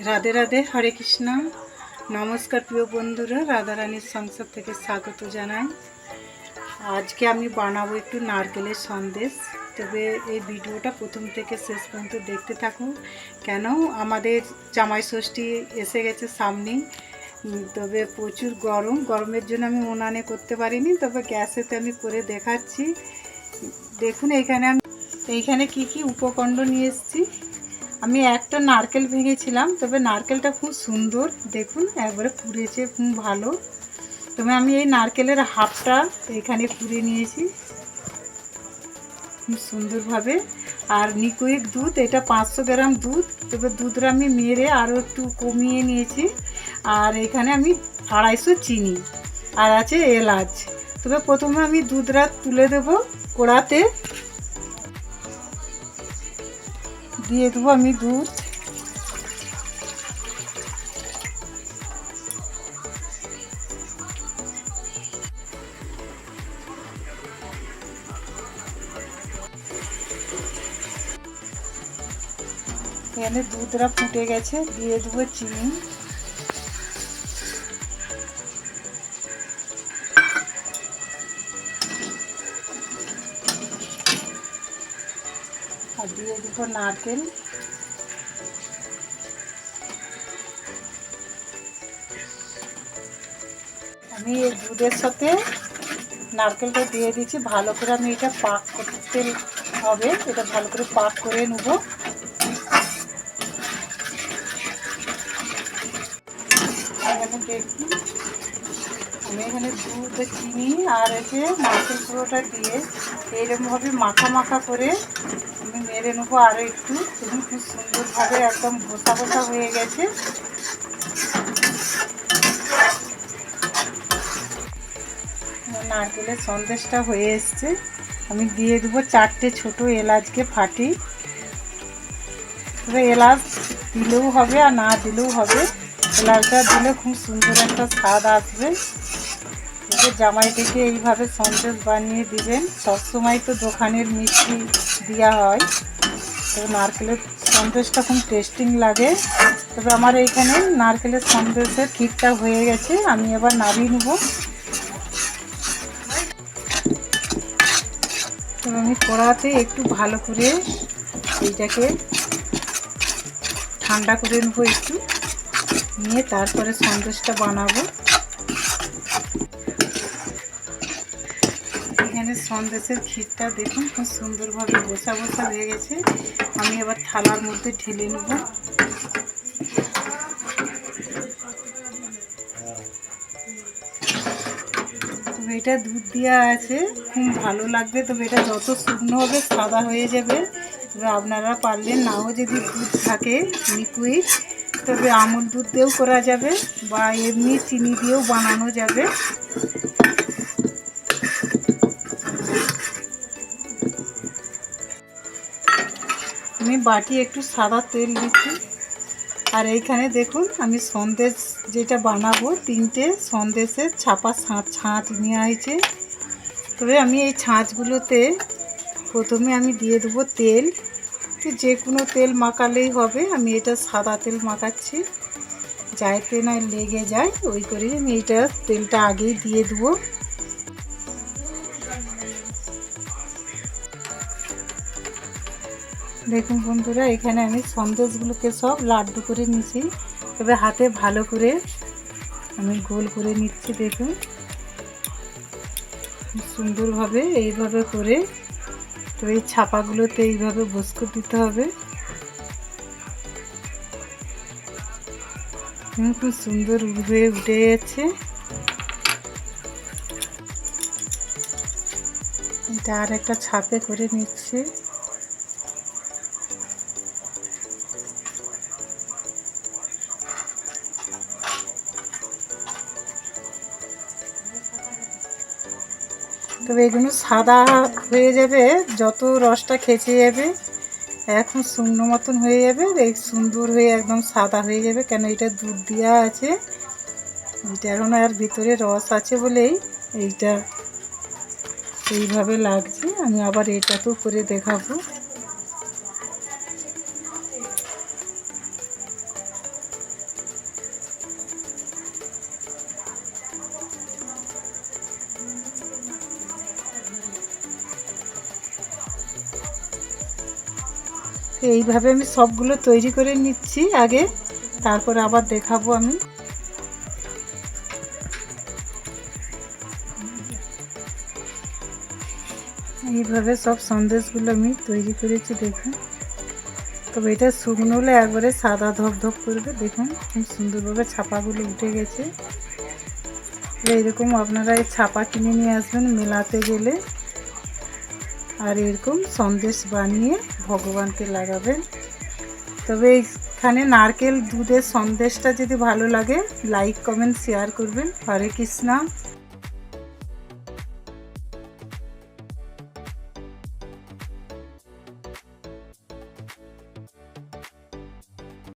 রাধে রাধে, হরে কৃষ্ণ। নমস্কার প্রিয় বন্ধুরা, রাধারানীর সংসার থেকে স্বাগত জানাই। আজকে আমি বানাবো একটু নারকেলের সন্দেশ। তবে এই ভিডিওটা প্রথম থেকে শেষ পর্যন্ত দেখতে থাকুন। কেন আমাদের জামাই ষষ্ঠী এসে গেছে সামনেই। তবে প্রচুর গরমের জন্য আমি উনানে করতে পারিনি, তবে গ্যাসেতে আমি করে দেখাচ্ছি। দেখুন এইখানে কি কি উপকরণ নিয়ে এসেছি। আমি একটা নারকেল ভেঙেছিলাম, তবে নারকেলটা খুব সুন্দর, দেখুন একবারে পুড়েছে খুব ভালো। তবে আমি এই নারকেলের হাফটা এখানে পুড়ে নিয়েছি খুব সুন্দরভাবে। আর লিকুইড দুধ, এটা 500 গ্রাম দুধ। তবে দুধটা আমি মেরে আরও একটু কমিয়ে নিয়েছি। আর এখানে আমি 250 চিনি, আর আছে এলাচ। তবে প্রথমে আমি দুধটা তুলে দেব কড়াতে, দিয়ে দেবো আমি দুধ। এখানে দুধটা ফুটে গেছে, দিয়ে দেবো চিনি। আর দিয়ে দেবো নারকেল। আমি এই দুধের সাথে নারকেলটা দিয়ে দিচ্ছি। ভালো করে আমি এটা পাক করতে হবে, এটা ভালো করে পাক করে নেব। দেখুন আমি এখানে দুধ, চিনি আর এতে নারকেল পুরোটা দিয়ে এইরকমভাবে মাখা মাখা করে আমি মেরে নেবো আরও একটু। দেখুন খুব সুন্দরভাবে একদম বসা বসা হয়ে গেছে। নারকেলের সন্দেশটা হয়ে এসছে। আমি দিয়ে দেবো 4টে ছোটো এলাচকে ফাটি। তবে এলাচ দিলেও হবে আর না দিলেও হবে, এলাচটা দিলে খুব সুন্দর একটা স্বাদ আসবে। জামাইটিকে এইভাবে সন্দেশ বানিয়ে দিবেন। সবসময় তো দোকানের মিষ্টি দেওয়া হয়, তবে নারকেলের সন্দেশটা খুব টেস্টিং লাগে। তবে আমার এইখানে নারকেলের সন্দেশের ক্ষীরটা হয়ে গেছে, আমি এবার নামিয়ে নেব। তবে আমি কড়াতে একটু ভালো করে এইটাকে ঠান্ডা করে নেব, একটু নিয়ে তারপরে সন্দেশটা বানাবো। এখানে সন্দেশের ক্ষীরটা দেখুন খুব সুন্দরভাবে বসা বসা হয়ে গেছে। আমি এবার থালার মধ্যে ঢেলে নেব। তবে এটা দুধ দেওয়া আছে, খুব ভালো লাগবে। তবে এটা যত শুকনো হবে সাদা হয়ে যাবে। তবে আপনারা পারলে নাও যদি দুধ থাকে লিকুইড, তবে আমুল দুধ দিয়েও করা যাবে বা এমনি চিনি দিয়েও বানানো যাবে। আমি বাটি একটু সাদা তেল দিচ্ছি। আর এইখানে দেখুন আমি সন্দেশ যেটা বানাবো, 3টে সন্দেশের ছাপা ছাঁচ নেওয়া হয়েছে। তবে আমি এই ছাঁচগুলোতে প্রথমে আমি দিয়ে দেবো তেল। তো যে কোনো তেল মাখালেই হবে, আমি এটা সাদা তেল মাখাচ্ছি যাতে না লেগে যায়, ওই করে আমি এইটা তেলটা আগেই দিয়ে দেবো। দেখুন বন্ধুরা, এখানে আমি সন্দেশগুলোকে সব লাড্ডু করে নিচ্ছি। তবে হাতে ভালো করে আমি গোল করে নিচ্ছি। দেখুন সুন্দরভাবে এইভাবে করে, তো এই ছাপাগুলোতে এইভাবে বসকে দিতে হবে। খুব সুন্দর হয়ে উঠে যাচ্ছে। এটা আর একটা ছাপে করে নিচ্ছে। তবে এগুলো সাদা হয়ে যাবে যত রসটা খেঁচে যাবে, এখন শুকনো মতন হয়ে যাবে, এই সুন্দর হয়ে একদম সাদা হয়ে যাবে। কেন এটা দুধ দেওয়া আছে, এটা এখন আর ভিতরে রস আছে বলেই এইটা এইভাবে লাগছে। আমি আবার এটাতেও করে দেখাবো। এইভাবে আমি সবগুলো তৈরি করে নিচ্ছি আগে, তারপর আবার দেখাবো আমি। এইভাবে সব সন্দেশগুলো আমি তৈরি করেছি দেখুন। তবে এটা শুকনো হলে একবারে সাদা ধপধপ করবে, দেখুন খুব সুন্দরভাবে ছাপাগুলো উঠে গেছে। এইরকম আপনারা এই ছাপা কিনে নিয়ে আসবেন মেলাতে গেলে, আর এরকম সন্দেশ বানিয়ে ভগবানকে লাগাবেন। তবে এইখানে নারকেল দুধের সন্দেশটা যদি ভালো লাগে লাইক কমেন্ট শেয়ার করবেন। হরে কৃষ্ণ।